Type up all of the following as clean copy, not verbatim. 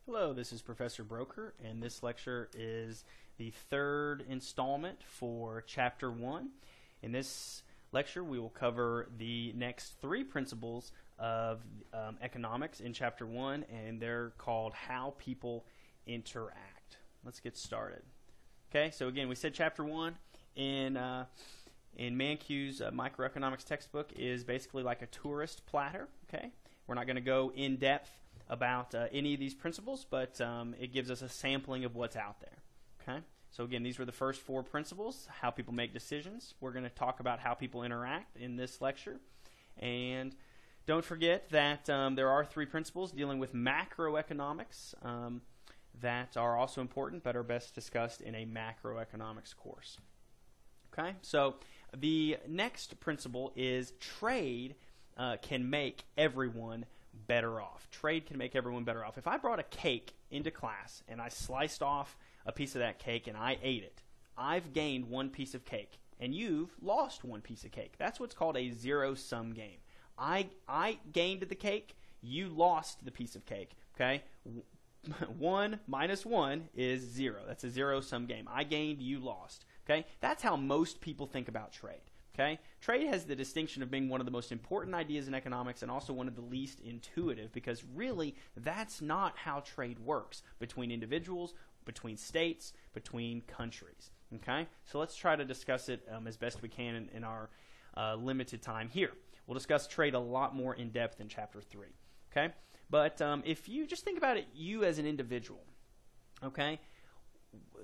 Hello, this is Professor Broker, and this lecture is the third installment for Chapter 1. In this lecture, we will cover the next three principles of economics in Chapter 1, and they're called How People Interact. Let's get started. Okay, so again, we said Chapter 1 in Mankiw's microeconomics textbook is basically like a tourist platter. Okay, we're not going to go in depth about any of these principles, but it gives us a sampling of what's out there. Okay, so again, these were the first four principles: how people make decisions. We're going to talk about how people interact in this lecture, and don't forget that there are three principles dealing with macroeconomics that are also important, but are best discussed in a macroeconomics course. Okay, so the next principle is trade can make everyone better off. Trade can make everyone better off. If I brought a cake into class and I sliced off a piece of that cake and I ate it, I've gained one piece of cake and you've lost one piece of cake. That's what's called a zero-sum game. I gained the cake, you lost the piece of cake. Okay? 1 minus 1 is 0. That's a zero-sum game. I gained, you lost. Okay? That's how most people think about trade. Okay? Trade has the distinction of being one of the most important ideas in economics and also one of the least intuitive, because really that's not how trade works between individuals, between states, between countries. Okay? So let's try to discuss it as best we can in our limited time here. We'll discuss trade a lot more in depth in Chapter 3. Okay? But if you just think about it, you as an individual, okay?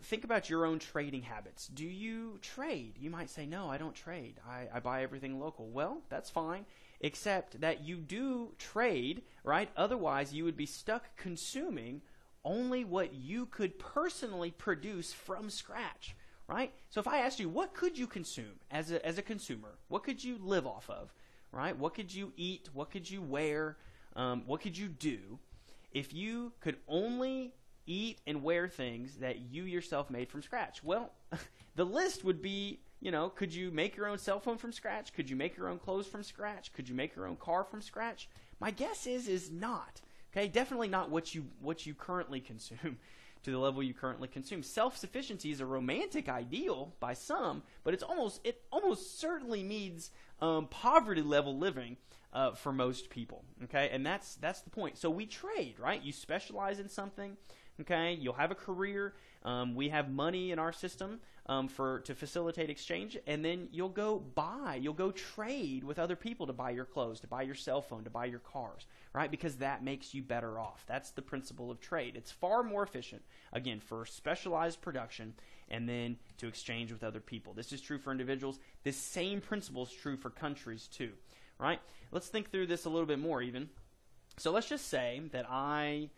Think about your own trading habits. Do you trade? You might say, no, I don't trade. I buy everything local. Well, that's fine, except that you do trade, right? Otherwise, you would be stuck consuming only what you could personally produce from scratch, right? So if I asked you, what could you consume as a consumer? What could you live off of, right? What could you eat? What could you wear? What could you do if you could only eat and wear things that you yourself made from scratch? Well, the list would be, could you make your own cell phone from scratch? Could you make your own clothes from scratch? Could you make your own car from scratch? My guess is not. Okay, definitely not what you currently consume to the level you currently consume. Self-sufficiency is a romantic ideal by some, but it almost certainly means poverty level living for most people. Okay, and that's the point. So we trade, right? You specialize in something. Okay, you'll have a career. We have money in our system to facilitate exchange, and then you'll go trade with other people to buy your clothes, to buy your cell phone, to buy your cars, right? Because that makes you better off. That's the principle of trade. It's far more efficient, again, for specialized production and then to exchange with other people. This is true for individuals. This same principle is true for countries too, right? Let's think through this a little bit more even. So let's just say that I'm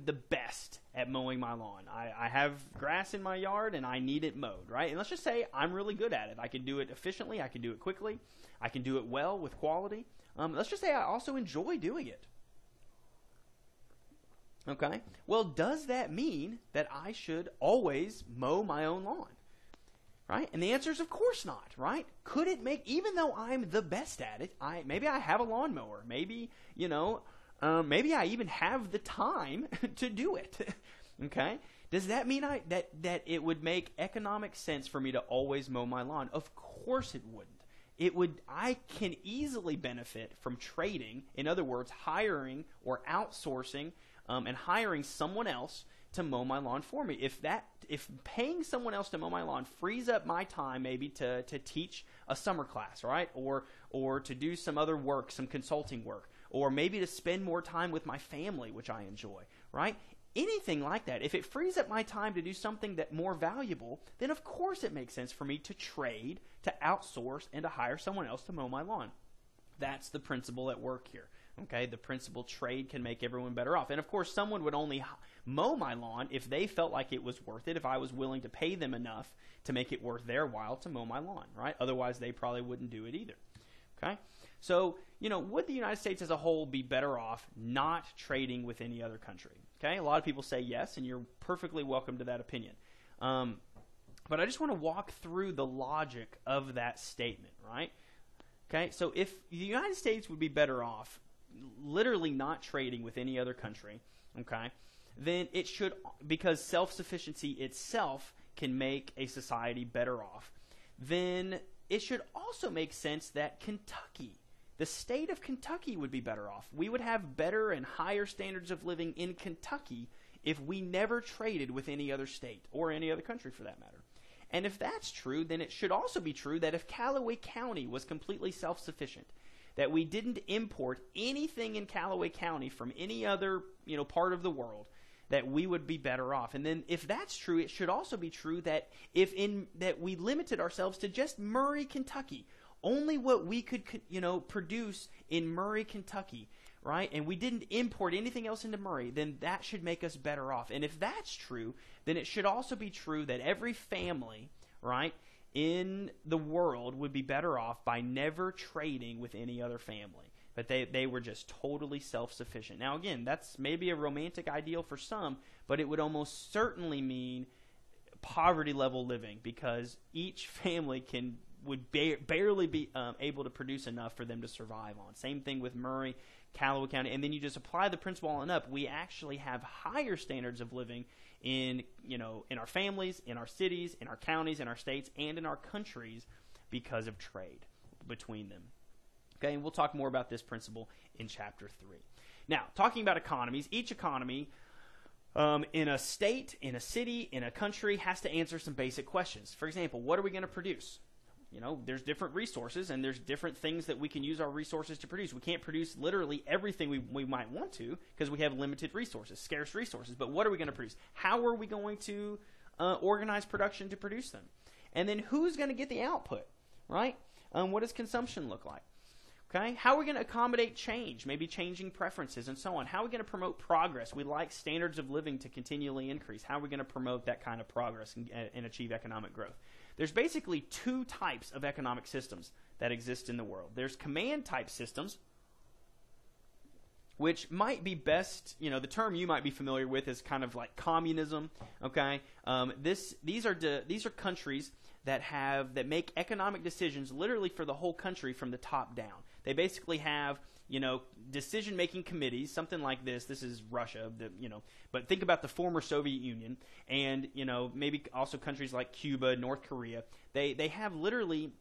the best at mowing my lawn. I have grass in my yard and I need it mowed, right? And let's just say I'm really good at it. I can do it efficiently. I can do it quickly. I can do it well with quality. Let's just say I also enjoy doing it. Okay? Well, does that mean that I should always mow my own lawn? Right? And the answer is of course not, right? Could it make, even though I'm the best at it, maybe I have a lawnmower. Maybe, maybe I even have the time to do it. Okay? Does that mean that it would make economic sense for me to always mow my lawn? Of course it wouldn't. I can easily benefit from trading, in other words, hiring or outsourcing and hiring someone else to mow my lawn for me. If paying someone else to mow my lawn frees up my time maybe to teach a summer class, right? Or to do some other work, some consulting work, or maybe to spend more time with my family, which I enjoy, right? Anything like that. If it frees up my time to do something that more valuable, then of course it makes sense for me to trade, to outsource, and to hire someone else to mow my lawn. That's the principle at work here. Okay, the principle trade can make everyone better off. And of course, someone would only mow my lawn if they felt like it was worth it, if I was willing to pay them enough to make it worth their while to mow my lawn, right? Otherwise, they probably wouldn't do it either. Okay? So, would the United States as a whole be better off not trading with any other country? Okay, a lot of people say yes, and you're perfectly welcome to that opinion. But I just want to walk through the logic of that statement, right? Okay, so if the United States would be better off literally not trading with any other country, okay, then it should, because self-sufficiency itself can make a society better off, then it should also make sense that Kentucky, the state of Kentucky, would be better off. We would have better and higher standards of living in Kentucky if we never traded with any other state or any other country for that matter. And if that's true, then it should also be true that if Callaway County was completely self-sufficient, that we didn't import anything in Callaway County from any other, part of the world, that we would be better off. And then if that's true, it should also be true that that we limited ourselves to just Murray, Kentucky, only what we could, produce in Murray, Kentucky, right? And we didn't import anything else into Murray, then that should make us better off. And if that's true, then it should also be true that every family, right, in the world would be better off by never trading with any other family. But they were just totally self-sufficient. Now, again, that's maybe a romantic ideal for some, but it would almost certainly mean poverty-level living, because each family would barely be able to produce enough for them to survive on. Same thing with Murray, Callaway County. And then you just apply the principle on up. We actually have higher standards of living in our families, in our cities, in our counties, in our states, and in our countries because of trade between them. Okay, and we'll talk more about this principle in Chapter 3. Now, talking about economies, each economy in a state, in a city, in a country has to answer some basic questions. For example, what are we going to produce? There's different resources, and there's different things that we can use our resources to produce. We can't produce literally everything we might want to because we have limited resources, scarce resources. But what are we going to produce? How are we going to organize production to produce them? And then who's going to get the output, right? What does consumption look like? Okay, how are we going to accommodate change, maybe changing preferences and so on? How are we going to promote progress? We like standards of living to continually increase. How are we going to promote that kind of progress and achieve economic growth? There's basically two types of economic systems that exist in the world. There's command-type systems, which might be best, the term you might be familiar with is kind of like communism, okay? These are countries that make economic decisions literally for the whole country from the top down. They basically have, decision-making committees, something like this. This is Russia, but think about the former Soviet Union and, maybe also countries like Cuba, North Korea. They have literally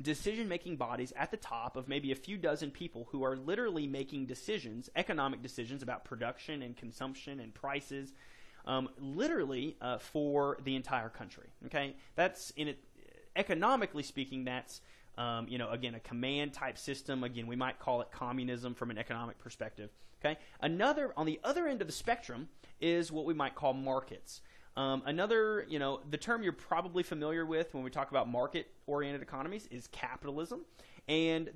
decision-making bodies at the top of maybe a few dozen people who are literally making decisions, economic decisions about production and consumption and prices, literally for the entire country. Okay, that's economically speaking, that's again, a command-type system. Again, we might call it communism from an economic perspective. Okay, on the other end of the spectrum is what we might call markets. The term you're probably familiar with when we talk about market-oriented economies is capitalism. And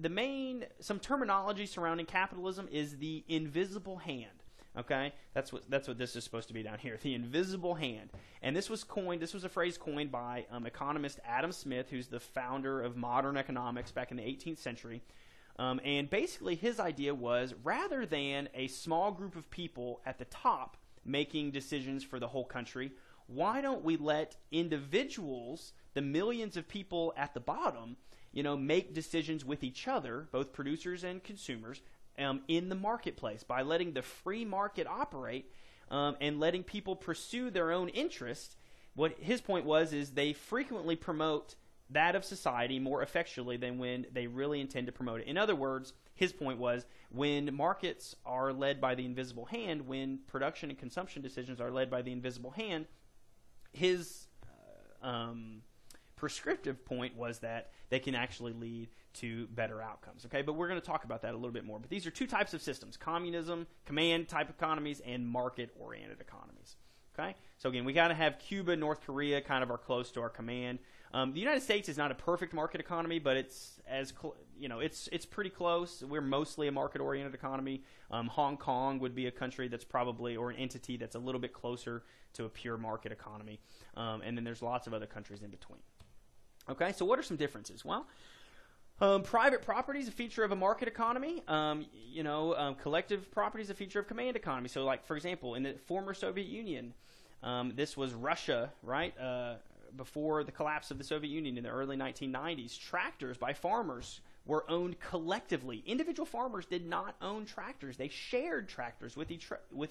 some terminology surrounding capitalism is the invisible hand. Okay, that's what this is supposed to be down here, the invisible hand. And this was a phrase coined by economist Adam Smith, who's the founder of modern economics back in the 18th century. And basically his idea was, rather than a small group of people at the top making decisions for the whole country, why don't we let individuals, the millions of people at the bottom, make decisions with each other, both producers and consumers, in the marketplace, by letting the free market operate and letting people pursue their own interests. What his point is they frequently promote that of society more effectually than when they really intend to promote it. In other words, his point was, when markets are led by the invisible hand, when production and consumption decisions are led by the invisible hand, his prescriptive point was that they can actually lead to better outcomes. Okay, but we're going to talk about that a little bit more. But these are two types of systems: communism, command-type economies, and market-oriented economies. Okay, so again, we got to have Cuba, North Korea kind of are close to our command. The United States is not a perfect market economy, but it's it's pretty close. We're mostly a market-oriented economy. Hong Kong would be a country that's probably, or an entity that's a little bit closer to a pure market economy. And then there's lots of other countries in between. Okay, so what are some differences? Well, private property is a feature of a market economy. Collective property is a feature of command economy. So, like, for example, in the former Soviet Union, this was Russia, right? Before the collapse of the Soviet Union in the early 1990s, tractors by farmers were owned collectively. Individual farmers did not own tractors. They shared tractors with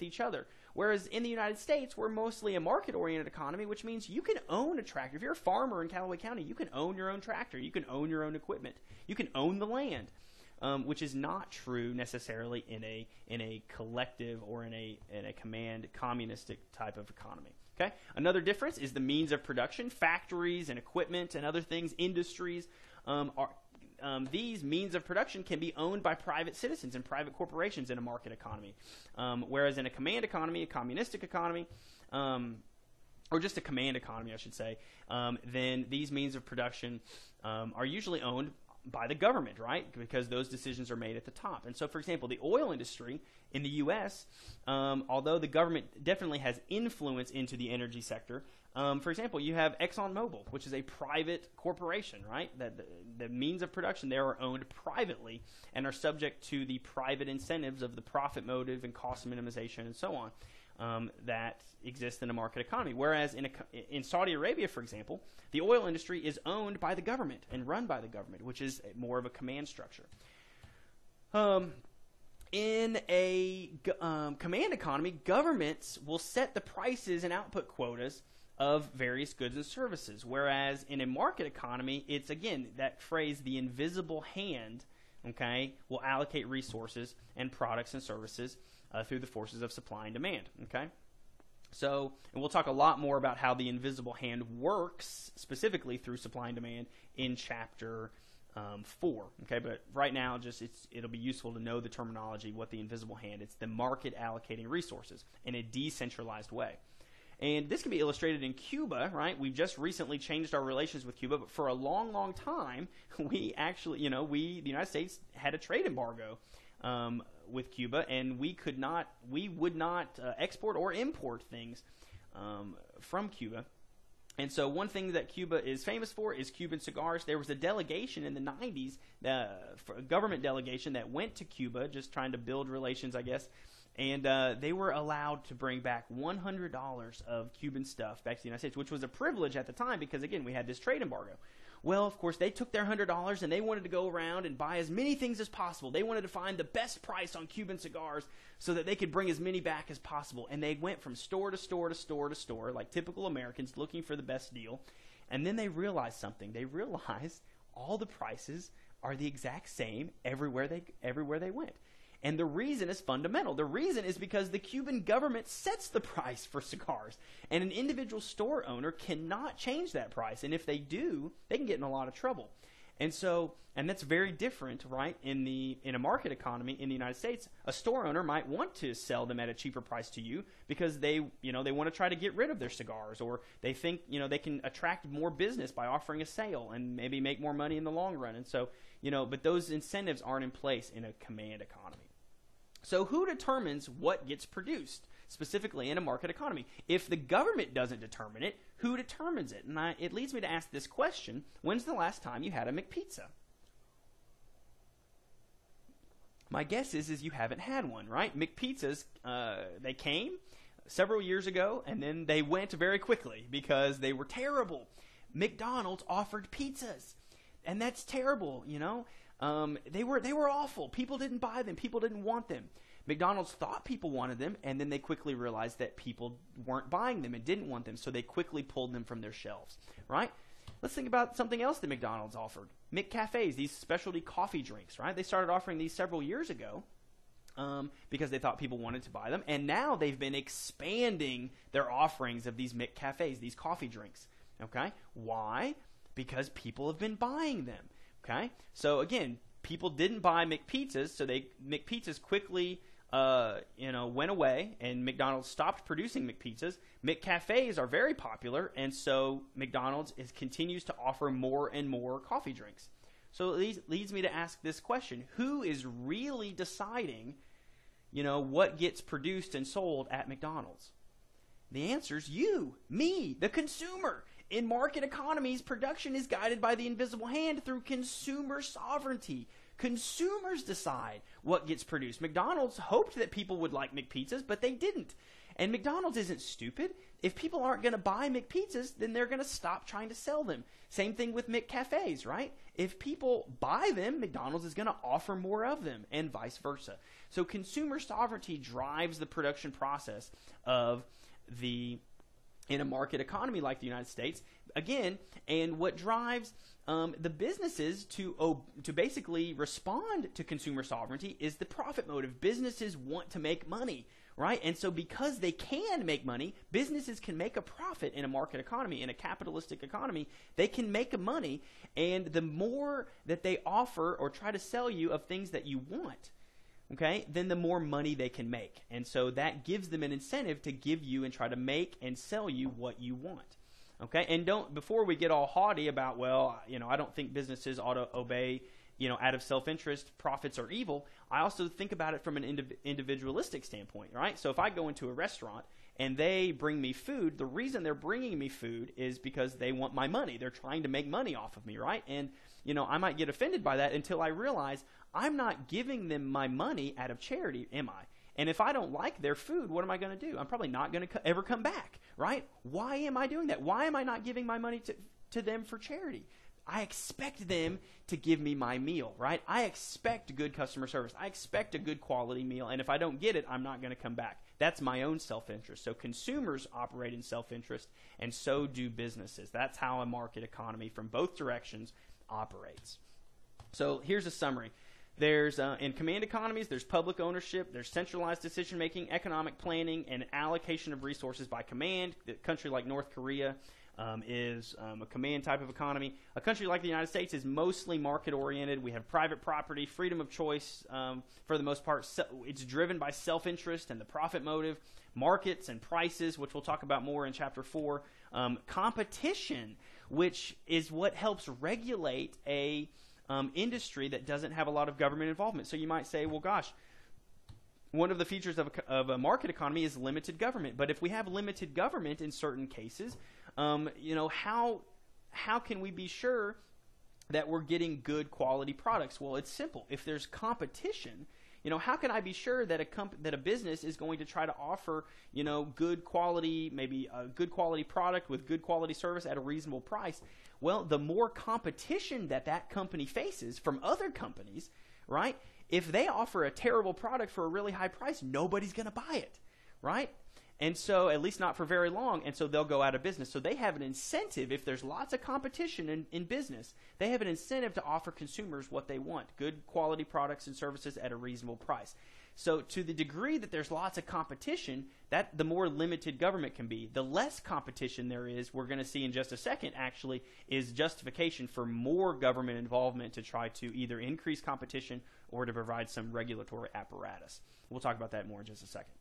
each other. Whereas in the United States, we're mostly a market-oriented economy, which means you can own a tractor. If you're a farmer in Callaway County, you can own your own tractor. You can own your own equipment. You can own the land, which is not true necessarily in a collective or in a command communistic type of economy. Okay? Another difference is the means of production. Factories and equipment and other things, industries, these means of production can be owned by private citizens and private corporations in a market economy. Whereas in a command economy, a communistic economy, or just a command economy, I should say, then these means of production are usually owned by the government, right? Because those decisions are made at the top. And so, for example, the oil industry in the U.S., although the government definitely has influence into the energy sector, for example, you have ExxonMobil, which is a private corporation, right? The means of production there are owned privately and are subject to the private incentives of the profit motive and cost minimization and so on that exist in a market economy. Whereas in Saudi Arabia, for example, the oil industry is owned by the government and run by the government, which is more of a command structure. In a command economy, governments will set the prices and output quotas of various goods and services, whereas in a market economy, it's, again, that phrase, the invisible hand, okay, will allocate resources and products and services through the forces of supply and demand, okay? So, and we'll talk a lot more about how the invisible hand works, specifically through supply and demand, in Chapter 4, okay? But right now, it'll be useful to know the terminology, what the invisible hand, it's the market allocating resources in a decentralized way. And this can be illustrated in Cuba, right? We've just recently changed our relations with Cuba, but for a long, long time, we actually, the United States had a trade embargo with Cuba, and we would not export or import things from Cuba. And so one thing that Cuba is famous for is Cuban cigars. There was a delegation in the 90s, a government delegation that went to Cuba, just trying to build relations, I guess. And they were allowed to bring back $100 of Cuban stuff back to the United States, which was a privilege at the time because, again, we had this trade embargo. Well, of course, they took their $100 and they wanted to go around and buy as many things as possible. They wanted to find the best price on Cuban cigars so that they could bring as many back as possible. And they went from store to store to store to store, like typical Americans, looking for the best deal. And then they realized something. They realized all the prices are the exact same everywhere they went. And the reason is fundamental. The reason is because the Cuban government sets the price for cigars. And an individual store owner cannot change that price. And if they do, they can get in a lot of trouble. And that's very different, right? In a market economy in the United States, a store owner might want to sell them at a cheaper price to you because they want to try to get rid of their cigars, or they think, they can attract more business by offering a sale and maybe make more money in the long run. And so, but those incentives aren't in place in a command economy. So who determines what gets produced, specifically in a market economy? If the government doesn't determine it, who determines it? And it leads me to ask this question: when's the last time you had a McPizza? My guess is you haven't had one, right? McPizzas, they came several years ago, and then they went very quickly because they were terrible. McDonald's offered pizzas, and that's terrible, They were awful. People didn't buy them. People didn't want them. McDonald's thought people wanted them, and then they quickly realized that people weren't buying them and didn't want them, so they quickly pulled them from their shelves, right? Let's think about something else that McDonald's offered. McCafes, these specialty coffee drinks, right? They started offering these several years ago because they thought people wanted to buy them, and now they've been expanding their offerings of these McCafes, these coffee drinks, okay? Why? Because people have been buying them. Okay, so again, people didn't buy McPizzas, so McPizzas quickly, went away, and McDonald's stopped producing McPizzas. McCafes are very popular, and so McDonald's continues to offer more and more coffee drinks. So it leads me to ask this question: who is really deciding, what gets produced and sold at McDonald's? The answer is you, me, the consumer. In market economies, production is guided by the invisible hand through consumer sovereignty. Consumers decide what gets produced. McDonald's hoped that people would like McPizzas, but they didn't. And McDonald's isn't stupid. If people aren't going to buy McPizzas, then they're going to stop trying to sell them. Same thing with McCafes, right? If people buy them, McDonald's is going to offer more of them, and vice versa. So consumer sovereignty drives the production process of in a market economy like the United States, again, and what drives the businesses to basically respond to consumer sovereignty is the profit motive. Businesses want to make money, right? And so because they can make money, businesses can make a profit in a market economy, in a capitalistic economy. They can make money, and the more that they offer or try to sell you of things that you want, okay, then the more money they can make. And so that gives them an incentive to give you and try to make and sell you what you want. Okay, and before we get all haughty about, well, I don't think businesses ought to obey, out of self-interest, profits are evil. I also think about it from an individualistic standpoint, right? So if I go into a restaurant and they bring me food, the reason they're bringing me food is because they want my money. They're trying to make money off of me, right? And, I might get offended by that until I realize I'm not giving them my money out of charity, am I? And if I don't like their food, what am I going to do? I'm probably not going to ever come back, right? Why am I doing that? Why am I not giving my money to them for charity? I expect them to give me my meal, right? I expect good customer service. I expect a good quality meal, and if I don't get it, I'm not going to come back. That's my own self-interest. So consumers operate in self-interest, and so do businesses. That's how a market economy from both directions operates. So here's a summary. There's in command economies, there's public ownership, there's centralized decision-making, economic planning, and allocation of resources by command. A country like North Korea is a command type of economy. A country like the United States is mostly market-oriented. We have private property, freedom of choice for the most part. It's driven by self-interest and the profit motive. Markets and prices, which we'll talk about more in Chapter 4. Competition, which is what helps regulate a industry that doesn't have a lot of government involvement. So you might say, well, gosh, one of the features of a market economy is limited government. But if we have limited government in certain cases, how can we be sure that we're getting good quality products? Well, it's simple. If there's competition, how can I be sure that a business is going to try to offer, good quality, maybe a good quality product with good quality service at a reasonable price? Well, the more competition that company faces from other companies, right? If they offer a terrible product for a really high price, nobody's going to buy it, right? And so, at least not for very long, and so they'll go out of business. So they have an incentive, if there's lots of competition in business, they have an incentive to offer consumers what they want, good quality products and services at a reasonable price. So to the degree that there's lots of competition, that the more limited government can be. The less competition there is, we're going to see in just a second actually, is justification for more government involvement to try to either increase competition or to provide some regulatory apparatus. We'll talk about that more in just a second.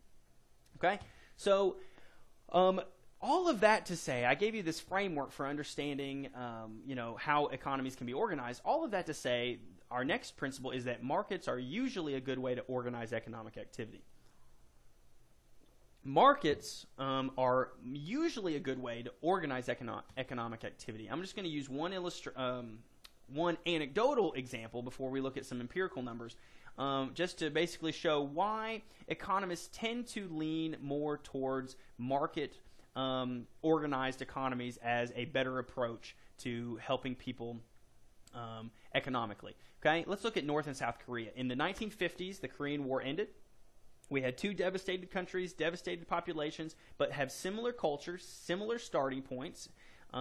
Okay? So all of that to say, I gave you this framework for understanding how economies can be organized. All of that to say, our next principle is that markets are usually a good way to organize economic activity. Markets are usually a good way to organize economic activity. I'm just going to use one anecdotal example before we look at some empirical numbers, just to basically show why economists tend to lean more towards market organized economies as a better approach to helping people economically. Okay, let's look at North and South Korea. In the 1950s, the Korean War ended. We had two devastated countries, devastated populations, but have similar cultures, similar starting points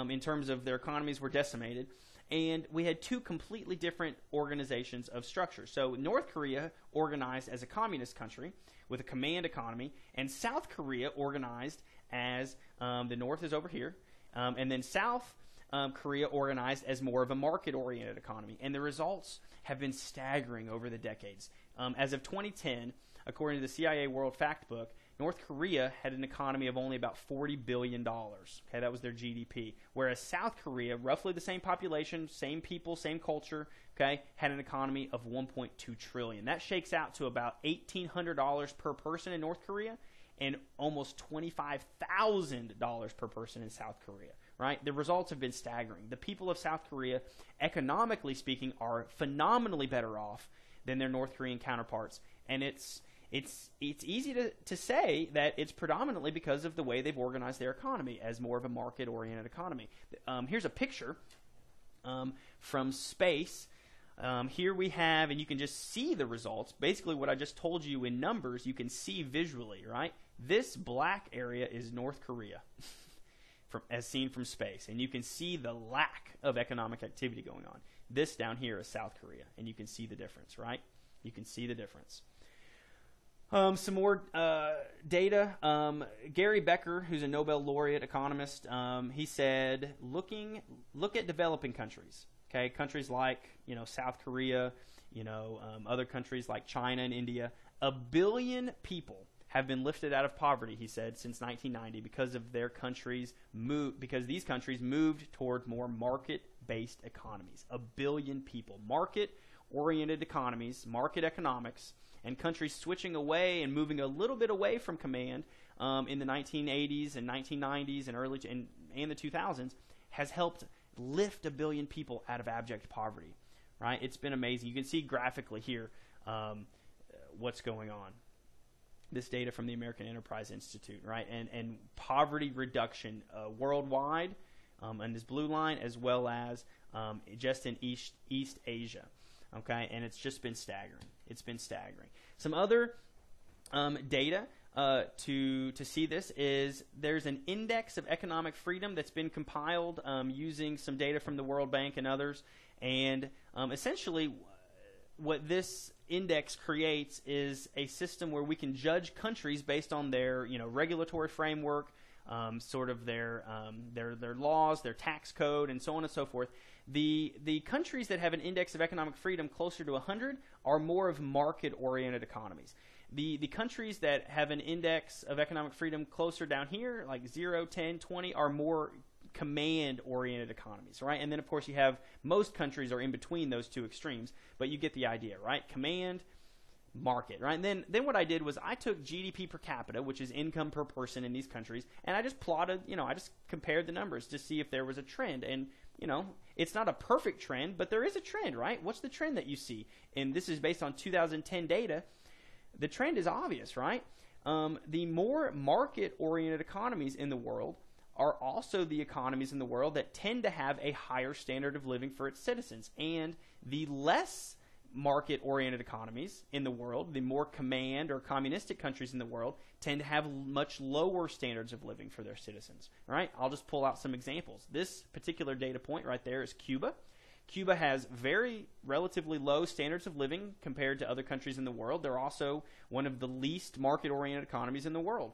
in terms of their economies were decimated. And we had two completely different organizations of structure. So North Korea organized as a communist country with a command economy, and South Korea organized as the North is over here, and then South Korea organized as more of a market-oriented economy. And the results have been staggering over the decades. As of 2010, according to the CIA World Factbook, North Korea had an economy of only about $40 billion. Okay, that was their GDP. Whereas South Korea, roughly the same population, same people, same culture, okay, had an economy of $1.2 trillion. That shakes out to about $1,800 per person in North Korea and almost $25,000 per person in South Korea. Right? The results have been staggering. The people of South Korea, economically speaking, are phenomenally better off than their North Korean counterparts. And it's easy to say that it's predominantly because of the way they've organized their economy as more of a market-oriented economy. Here's a picture from space. Here we have, and you can just see the results. Basically, what I just told you in numbers, you can see visually, right? This black area is North Korea, as seen from space. And you can see the lack of economic activity going on. This down here is South Korea, and you can see the difference, right? You can see the difference. Some more data. Gary Becker, who's a Nobel laureate economist, he said, look at developing countries. Okay, countries like South Korea, other countries like China and India. 1 billion people have been lifted out of poverty, he said, since 1990 because of their countries because these countries moved toward more market-based economies. 1 billion people, market-oriented economies, market economics, and countries switching away and moving a little bit away from command in the 1980s and 1990s and and the 2000s has helped lift 1 billion people out of abject poverty. Right? It's been amazing. You can see graphically here what's going on. This data from the American Enterprise Institute, right? And poverty reduction worldwide in this blue line, as well as just in East Asia. Okay, and it's just been staggering. It's been staggering. Some other data to see this is there's an index of economic freedom that's been compiled using some data from the World Bank and others, and essentially what this index creates is a system where we can judge countries based on their regulatory framework, sort of their laws, their tax code, and so on and so forth. The countries that have an index of economic freedom closer to 100 are more of market-oriented economies. The countries that have an index of economic freedom closer down here, like 0, 10, 20, are more command-oriented economies, right? And then, of course, you have most countries are in between those two extremes, but you get the idea, right? Command, market, right? And then what I did was I took GDP per capita, which is income per person in these countries, and I just plotted, I just compared the numbers to see if there was a trend. And, it's not a perfect trend, but there is a trend, right? What's the trend that you see? And this is based on 2010 data. The trend is obvious, right? The more market-oriented economies in the world are also the economies in the world that tend to have a higher standard of living for its citizens. And the less market-oriented economies in the world, the more command or communistic countries in the world, tend to have much lower standards of living for their citizens. All right? I'll just pull out some examples. This particular data point right there is Cuba. Cuba has very relatively low standards of living compared to other countries in the world. They're also one of the least market-oriented economies in the world.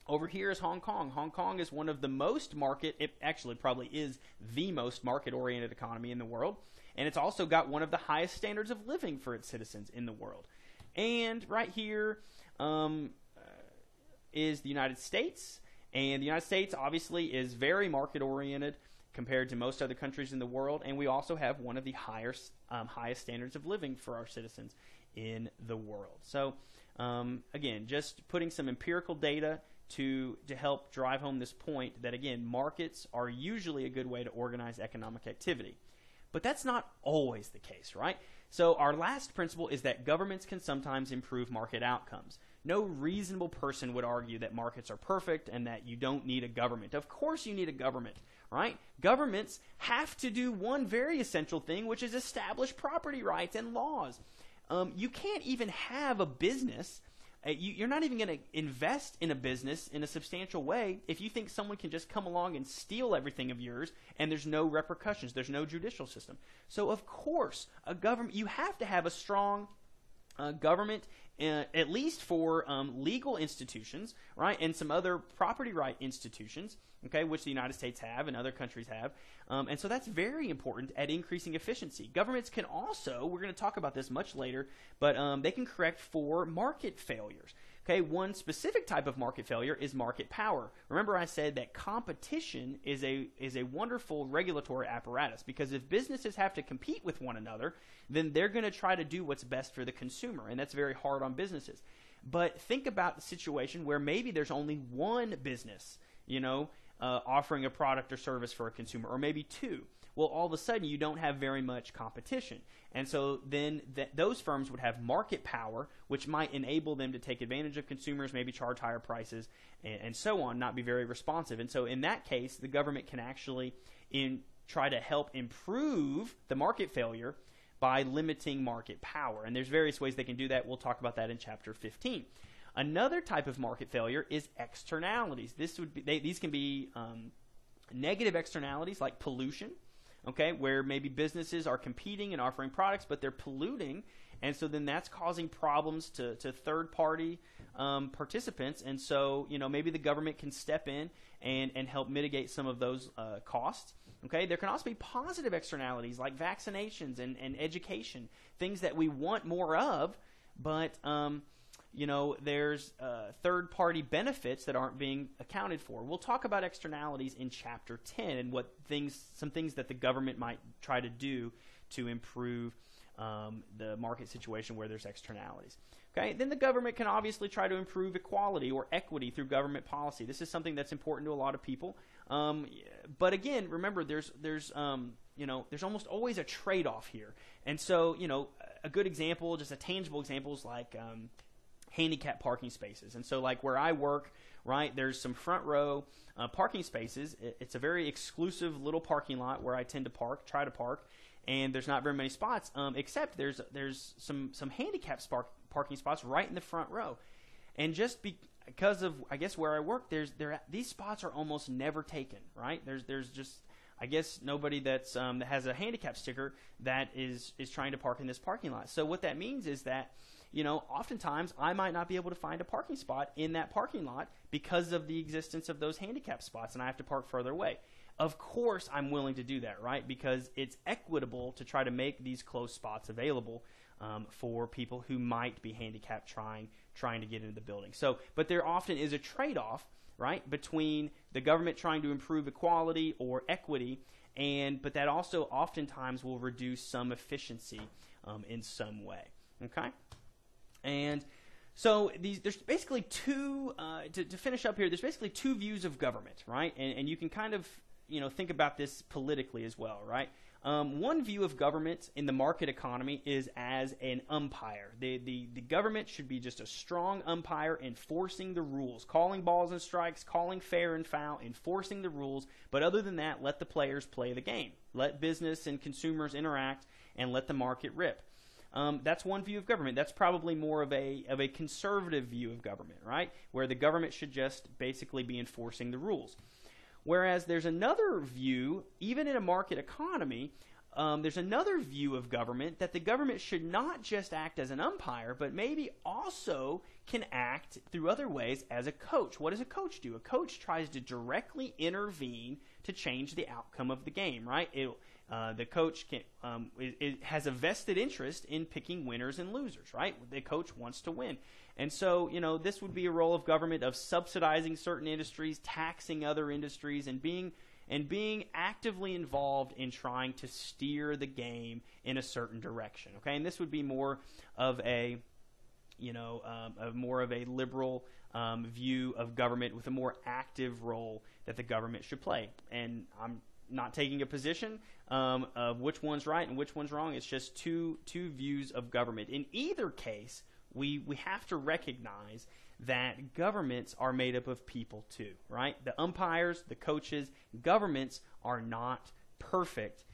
Over here is Hong Kong. Hong Kong is one of the most it actually probably is the most market-oriented economy in the world. And it's also got one of the highest standards of living for its citizens in the world. And right here is the United States. And the United States obviously is very market-oriented compared to most other countries in the world. And we also have one of the highest standards of living for our citizens in the world. So, again, just putting some empirical data to help drive home this point that, again, markets are usually a good way to organize economic activity. But that's not always the case, right? So our last principle is that governments can sometimes improve market outcomes. No reasonable person would argue that markets are perfect and that you don't need a government. Of course you need a government, right? Governments have to do one very essential thing, which is establish property rights and laws. You can't even have a business. You're not even going to invest in a business in a substantial way if you think someone can just come along and steal everything of yours and there's no repercussions, there's no judicial system. So, of course, you have to have a strong government, at least for legal institutions, right, and some other property right institutions, okay, which the United States have and other countries have. And so that's very important at increasing efficiency. Governments can also, we're going to talk about this much later, but they can correct for market failures. Okay, one specific type of market failure is market power. Remember I said that competition is a wonderful regulatory apparatus, because if businesses have to compete with one another, then they're going to try to do what's best for the consumer, and that's very hard on businesses. But think about the situation where maybe there's only one business, offering a product or service for a consumer, or maybe two. well, all of a sudden you don't have very much competition. And so then those firms would have market power, which might enable them to take advantage of consumers, maybe charge higher prices, and so on, not be very responsive. And so in that case, the government can actually try to help improve the market failure by limiting market power. And there's various ways they can do that. We'll talk about that in chapter 15. Another type of market failure is externalities. These can be negative externalities like pollution, okay, where maybe businesses are competing and offering products, but they're polluting, and so then that's causing problems to third-party participants. And so, maybe the government can step in and help mitigate some of those costs. Okay, there can also be positive externalities like vaccinations and education, things that we want more of, but there's third-party benefits that aren't being accounted for. We'll talk about externalities in chapter 10 and some things that the government might try to do to improve the market situation where there's externalities. Okay, then the government can obviously try to improve equality or equity through government policy. This is something that's important to a lot of people. But again, remember, there's almost always a trade-off here. And so, a good example, just a tangible example is like handicap parking spaces. And so like where I work, right, there's some front row parking spaces. It's a very exclusive little parking lot where I tend to try to park, and there's not very many spots, except there's some handicap parking spots right in the front row. And just because of, I guess, where I work, these spots are almost never taken, right? There's just, I guess, nobody that has a handicap sticker that is trying to park in this parking lot. So what that means is that, oftentimes I might not be able to find a parking spot in that parking lot because of the existence of those handicap spots, and I have to park further away. Of course, I'm willing to do that, right? Because it's equitable to try to make these closed spots available for people who might be handicapped trying to get into the building. So, but there often is a trade-off, right, between the government trying to improve equality or equity, but that also oftentimes will reduce some efficiency in some way. Okay, and so there's basically two. To finish up here, there's basically two views of government, right? And you can kind of think about this politically as well, right? One view of government in the market economy is as an umpire. The government should be just a strong umpire enforcing the rules, calling balls and strikes, calling fair and foul, enforcing the rules. But other than that, let the players play the game. Let business and consumers interact and let the market rip. That's one view of government. That's probably more of a conservative view of government, right? Where the government should just basically be enforcing the rules. Whereas there's another view, even in a market economy, there's another view of government that the government should not just act as an umpire, but maybe also can act through other ways as a coach. What does a coach do? A coach tries to directly intervene to change the outcome of the game, right? The coach has a vested interest in picking winners and losers, right? The coach wants to win. And so, this would be a role of government of subsidizing certain industries, taxing other industries, and being actively involved in trying to steer the game in a certain direction. Okay, and this would be more of a liberal view of government with a more active role that the government should play. And I'm not taking a position of which one's right and which one's wrong. It's just two views of government. In either case, we have to recognize that governments are made up of people too, right? The umpires, the coaches, governments are not perfect.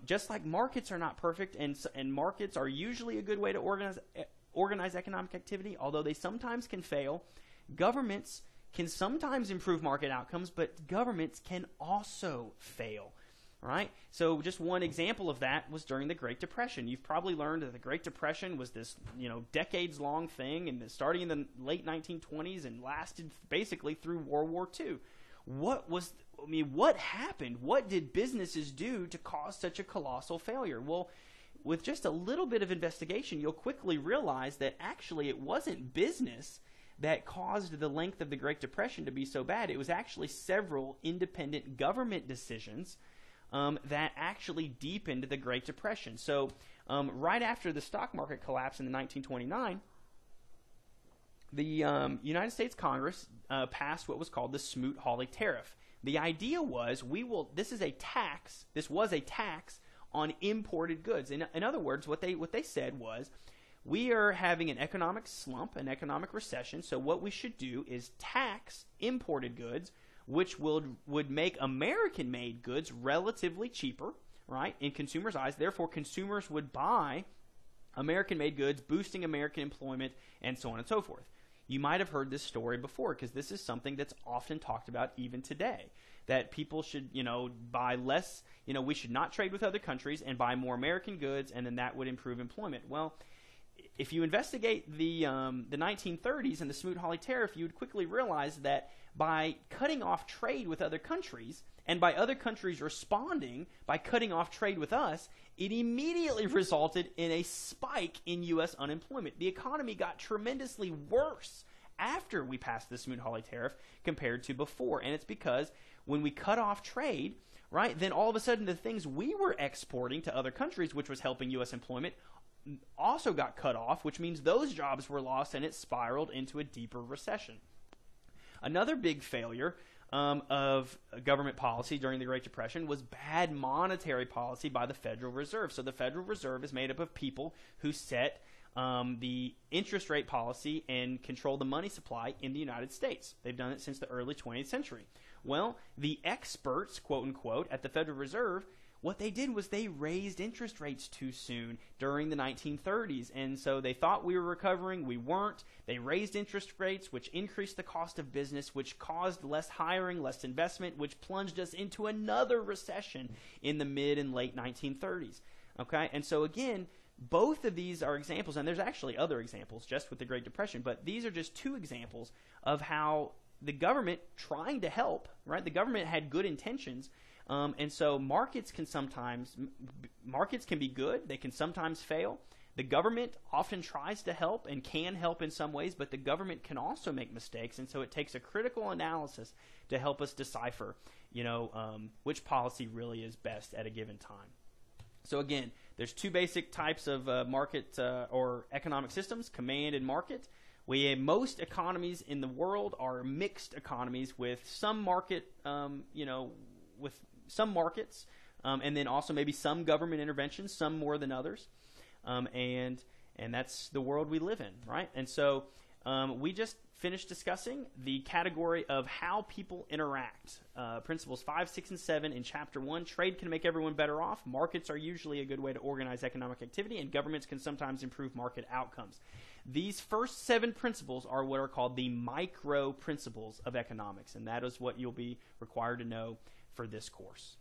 Just like markets are not perfect, and markets are usually a good way to organize economic activity, although they sometimes can fail. Governments can sometimes improve market outcomes, but governments can also fail, right? So just one example of that was during the Great Depression. You've probably learned that the Great Depression was this, decades-long thing, and starting in the late 1920s and lasted basically through World War II. What happened? What did businesses do to cause such a colossal failure? Well, with just a little bit of investigation, you'll quickly realize that actually it wasn't business that caused the length of the Great Depression to be so bad. It was actually several independent government decisions that actually deepened the Great Depression. So right after the stock market collapse in 1929, the United States Congress passed what was called the Smoot-Hawley Tariff. The idea was this was a tax on imported goods. In other words, what they said was, we are having an economic slump, an economic recession, so what we should do is tax imported goods, which would make American-made goods relatively cheaper, right, in consumers' eyes. Therefore, consumers would buy American-made goods, boosting American employment, and so on and so forth. You might have heard this story before, because this is something that's often talked about even today, that people should, buy less, we should not trade with other countries and buy more American goods, and then that would improve employment. Well, if you investigate the 1930s and the Smoot-Hawley tariff, you would quickly realize that by cutting off trade with other countries, and by other countries responding by cutting off trade with us, it immediately resulted in a spike in U.S. unemployment. The economy got tremendously worse after we passed the Smoot-Hawley tariff compared to before. And it's because when we cut off trade, right, then all of a sudden the things we were exporting to other countries, which was helping U.S. employment, also got cut off, which means those jobs were lost, and it spiraled into a deeper recession. Another big failure of government policy during the Great Depression was bad monetary policy by the Federal Reserve. So the Federal Reserve is made up of people who set the interest rate policy and control the money supply in the United States. They've done it since the early 20th century. Well, the experts, quote unquote, at the Federal Reserve, what they did was they raised interest rates too soon during the 1930s. And so they thought we were recovering. We weren't. They raised interest rates, which increased the cost of business, which caused less hiring, less investment, which plunged us into another recession in the mid and late 1930s. Okay? And so again, both of these are examples, and there's actually other examples just with the Great Depression, but these are just two examples of how the government trying to help, right? The government had good intentions. And so markets can be good. They can sometimes fail. The government often tries to help and can help in some ways, but the government can also make mistakes. And so it takes a critical analysis to help us decipher, which policy really is best at a given time. So again, there's two basic types of market or economic systems, command and market. Most economies in the world are mixed economies with some market, with some markets, and then also maybe some government interventions, some more than others, and that's the world we live in, right? And so we just finished discussing the category of how people interact. Principles 5, 6, and 7 in Chapter 1. Trade can make everyone better off. Markets are usually a good way to organize economic activity, and governments can sometimes improve market outcomes. These first 7 principles are what are called the micro principles of economics, and that is what you'll be required to know for this course.